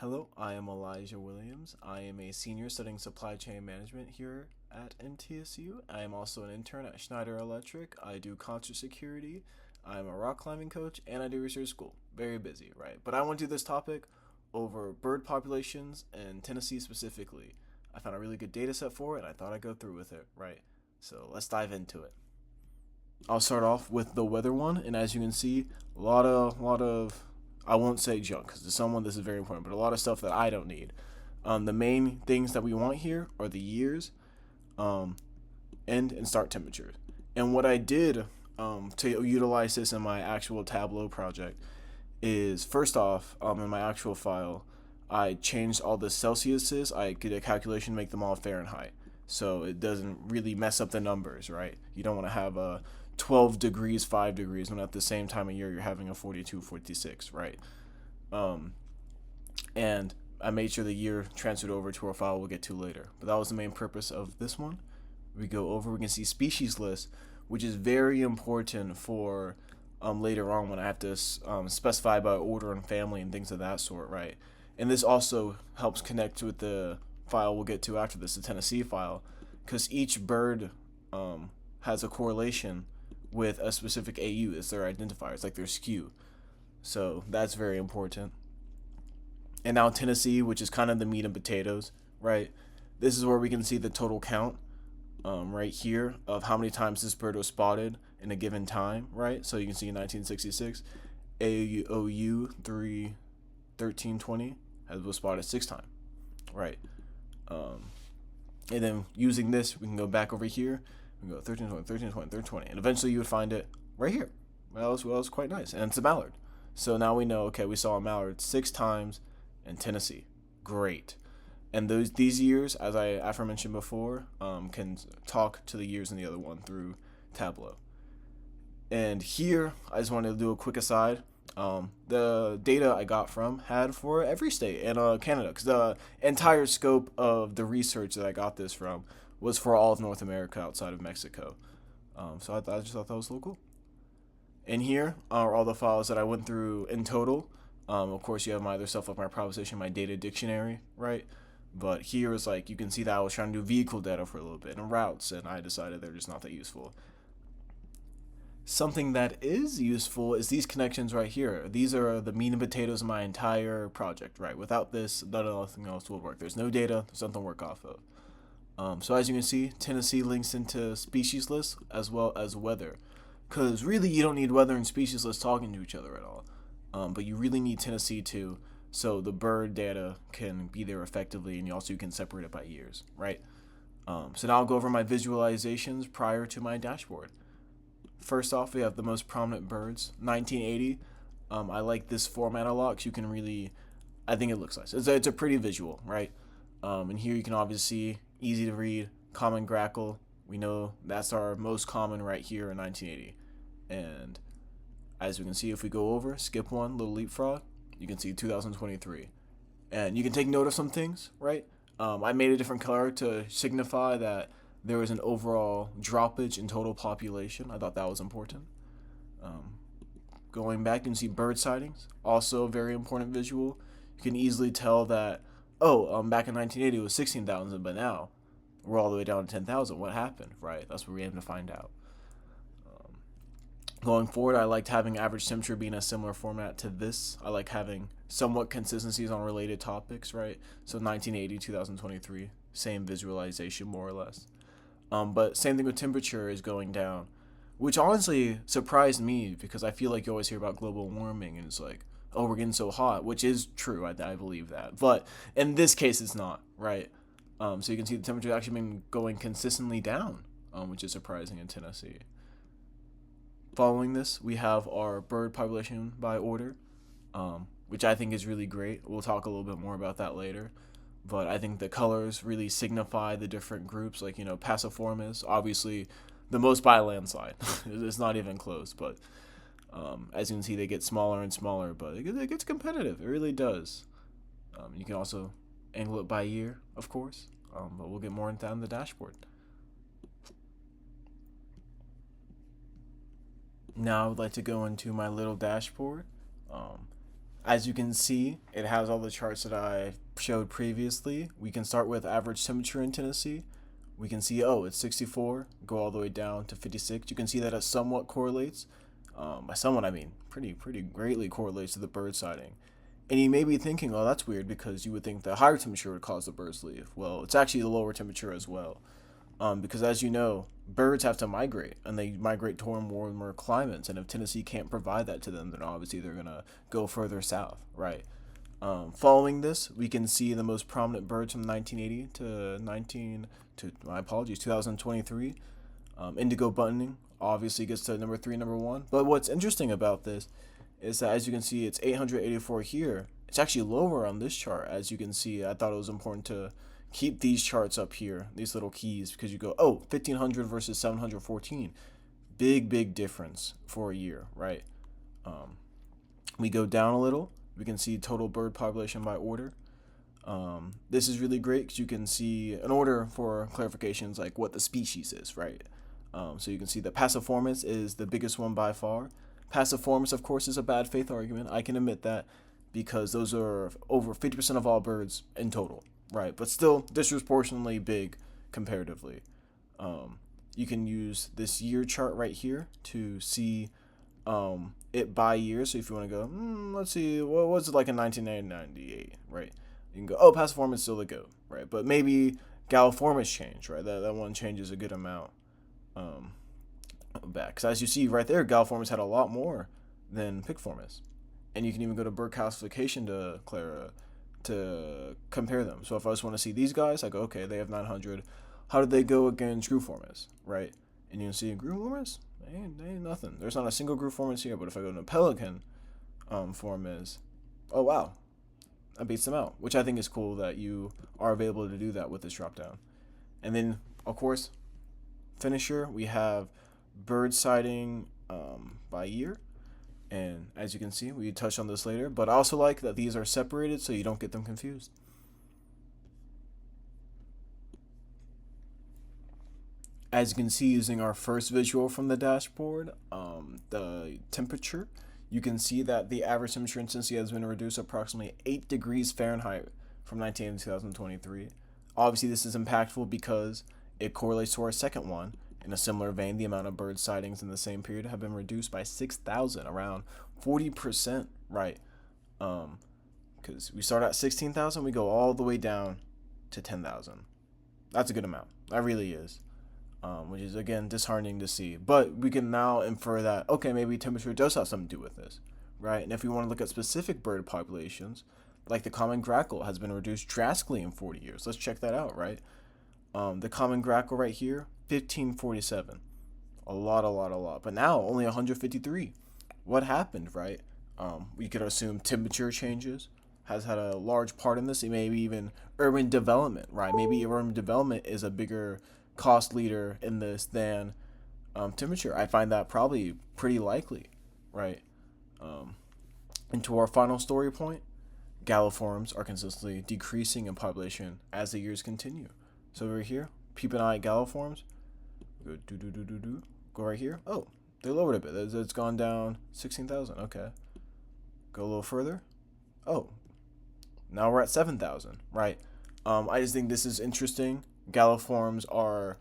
Hello, I am Elijah Williams. I am a senior studying supply chain management here at NTSU. I am also an intern at Schneider Electric. I do concert security. I'm a rock climbing coach and I do research school. Very busy, right? But I want to do this topic over bird populations in Tennessee specifically. I found a really good data set for it and I thought I'd go through with it, right? So let's dive into it. I'll start off with the weather one, and as you can see, a lot of I won't say junk because to someone this is very important, but a lot of stuff that I don't need. The main things that we want here are the years, um, end and start temperatures. And what I did to utilize this in my actual Tableau project is first off, in my actual file, I changed all the Celsiuses. I did a calculation to make them all Fahrenheit, so it doesn't really mess up the numbers, right? You don't want to have a 12 degrees, 5 degrees, when at the same time of year you're having a 42, 46, right? Um, and I made sure the year transferred over to our file we'll get to later. But that was the main purpose of this one. We go over, we can see species list, which is very important for later on when I have to specify by order and family and things of that sort, right? And this also helps connect with the file we'll get to after this, the Tennessee file, because each bird has a correlation with a specific AU as their identifiers, like their skew. So that's very important. And now Tennessee, which is kind of the meat and potatoes, right? This is where we can see the total count right here of how many times this bird was spotted in a given time, right? So you can see in 1966, AOU 1320 was spotted 6 times, right? And then using this, we can go back over here. We can go 1320, 1320, 1320, and eventually you would find it right here. Well, it was quite nice, and it's a mallard. So now we know, okay, we saw a mallard 6 times in Tennessee. Great. And these years, as I aforementioned before, can talk to the years in the other one through Tableau. And here, I just wanted to do a quick aside. The data I got from had for every state in Canada, because the entire scope of the research that I got this from was for all of North America outside of Mexico. So I just thought that was a little cool. And here are all the files that I went through in total. Of course, you have my other stuff like my proposition, my data dictionary, right? But here is like you can see that I was trying to do vehicle data for a little bit and routes, and I decided they're just not that useful. Something that is useful is these connections right here. These are the meat and potatoes of my entire project, right? Without this, nothing else will work. There's no data, there's nothing to work off of. So as you can see, Tennessee links into species lists as well as weather. Because really, you don't need weather and species lists talking to each other at all. But you really need Tennessee too, so the bird data can be there effectively, and you also can separate it by years, right? So now I'll go over my visualizations prior to my dashboard. First off, we have the most prominent birds, 1980. I like this format a lot because you can really, I think it looks nice. It's a pretty visual, right? And here you can obviously see, easy to read, common grackle. We know that's our most common right here in 1980. And as we can see, if we go over, skip one, little leapfrog, you can see 2023. And you can take note of some things, right? I made a different color to signify that there was an overall droppage in total population. I thought that was important. Um, Going back, you can see bird sightings, also a very important visual. You can easily tell that, back in 1980 it was 16,000, but now we're all the way down to 10,000. What happened, right? That's what we aim to find out. Going forward, I liked having average temperature being a similar format to this. I like having somewhat consistencies on related topics, right? So 1980, 2023, same visualization more or less. But same thing with temperature is going down, which honestly surprised me because I feel like you always hear about global warming and it's like, oh, we're getting so hot, which is true. I believe that. But in this case, it's not, right? So you can see the temperature actually been going consistently down, which is surprising in Tennessee. Following this, we have our bird population by order, which I think is really great. We'll talk a little bit more about that later. But I think the colors really signify the different groups. Like, Passiformis, obviously the most by a landslide. It's not even close. But as you can see, they get smaller and smaller. But it gets competitive. It really does. You can also angle it by year, of course. But we'll get more into that on the dashboard. Now I would like to go into my little dashboard. As you can see, it has all the charts that I showed previously. We can start with average temperature in Tennessee. We can see, oh, it's 64, go all the way down to 56. You can see that it somewhat correlates. By somewhat, I mean pretty greatly correlates to the bird sighting. And you may be thinking, oh, that's weird because you would think the higher temperature would cause the birds to leave. Well, it's actually the lower temperature as well. Because as you know, birds have to migrate, and they migrate toward warmer climates. And if Tennessee can't provide that to them, then obviously they're gonna go further south, right? Following this, we can see the most prominent birds from 1980 to 2023. Indigo bunting obviously gets to number 3, number 1. But what's interesting about this is that, as you can see, it's 884 here. It's actually lower on this chart. As you can see, I thought it was important to keep these charts up here, these little keys, because you go, oh, 1500 versus 714. Big difference for a year, right? We go down a little. We can see total bird population by order. This is really great because you can see an order for clarifications like what the species is, right? So you can see that passiformis is the biggest one by far. Passiformis, of course, is a bad faith argument. I can admit that because those are over 50% of all birds in total, right? But still disproportionately big comparatively. You can use this year chart right here to see it by year. So if you want to go, let's see, what was it like in 1998, right? You can go, oh, passiformis is still the GOAT, right? But maybe galliformis changed, right? That one changes a good amount back. Because as you see right there, galliformis had a lot more than pickformis. And you can even go to bird classification to compare them. So if I just want to see these guys, I go, okay, they have 900. How did they go against grooveformis, right? And you can see grooveformis, ain't nothing. There's not a single grooveformis here. But if I go to pelican formis, oh wow, that beats them out, which I think is cool that you are able to do that with this drop down. And then, of course, finisher, we have bird sighting by year. And as you can see, we touched on this later, but I also like that these are separated so you don't get them confused. As you can see, using our first visual from the dashboard, the temperature, you can see that the average temperature in Tennessee has been reduced approximately 8 degrees Fahrenheit from 1980 to 2023. Obviously, this is impactful because it correlates to our second one. In a similar vein, the amount of bird sightings in the same period have been reduced by 6,000, around 40%, right? Because we start at 16,000, we go all the way down to 10,000. That's a good amount. That really is. Which is, again, disheartening to see. But we can now infer that, okay, maybe temperature does have something to do with this, right? And if we want to look at specific bird populations, like the common grackle has been reduced drastically in 40 years. Let's check that out, right? The common grackle right here, 1547. A lot. But now, only 153. What happened, right? We could assume temperature changes has had a large part in this. Maybe even urban development, right? Maybe urban development is a bigger cost leader in this than temperature. I find that probably pretty likely, right? And to our final story point, galliforms are consistently decreasing in population as the years continue. So over here, keep an eye at galliforms. Go Go right here. Oh, they lowered a bit. It's gone down 16,000. Okay. Go a little further. Oh, now we're at 7,000. Right. I just think this is interesting. Galliforms are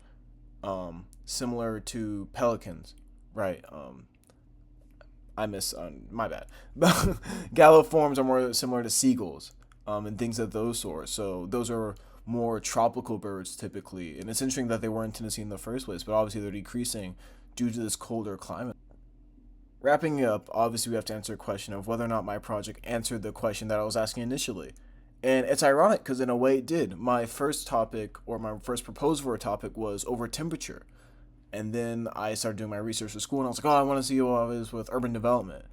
similar to pelicans, right? My bad. Galliforms are more similar to seagulls and things of those sorts. So those are more tropical birds typically. And it's interesting that they were in Tennessee in the first place, but obviously they're decreasing due to this colder climate. Wrapping up, obviously we have to answer a question of whether or not my project answered the question that I was asking initially. And it's ironic because in a way it did. My first topic, or my first proposal for a topic, was over temperature. And then I started doing my research for school and I was like, oh, I want to see what it is with urban development.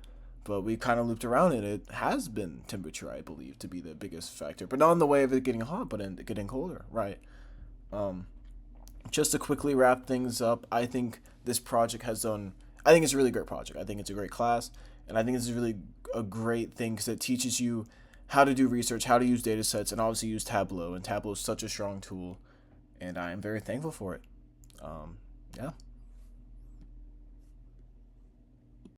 But we kind of looped around and it has been temperature, I believe, to be the biggest factor. But not in the way of it getting hot, but in getting colder, right? Just to quickly wrap things up, I think this project has done, I think it's a really great project. I think it's a great class. And I think this is really a great thing because it teaches you how to do research, how to use data sets, and obviously use Tableau. And Tableau is such a strong tool. And I am very thankful for it. Yeah.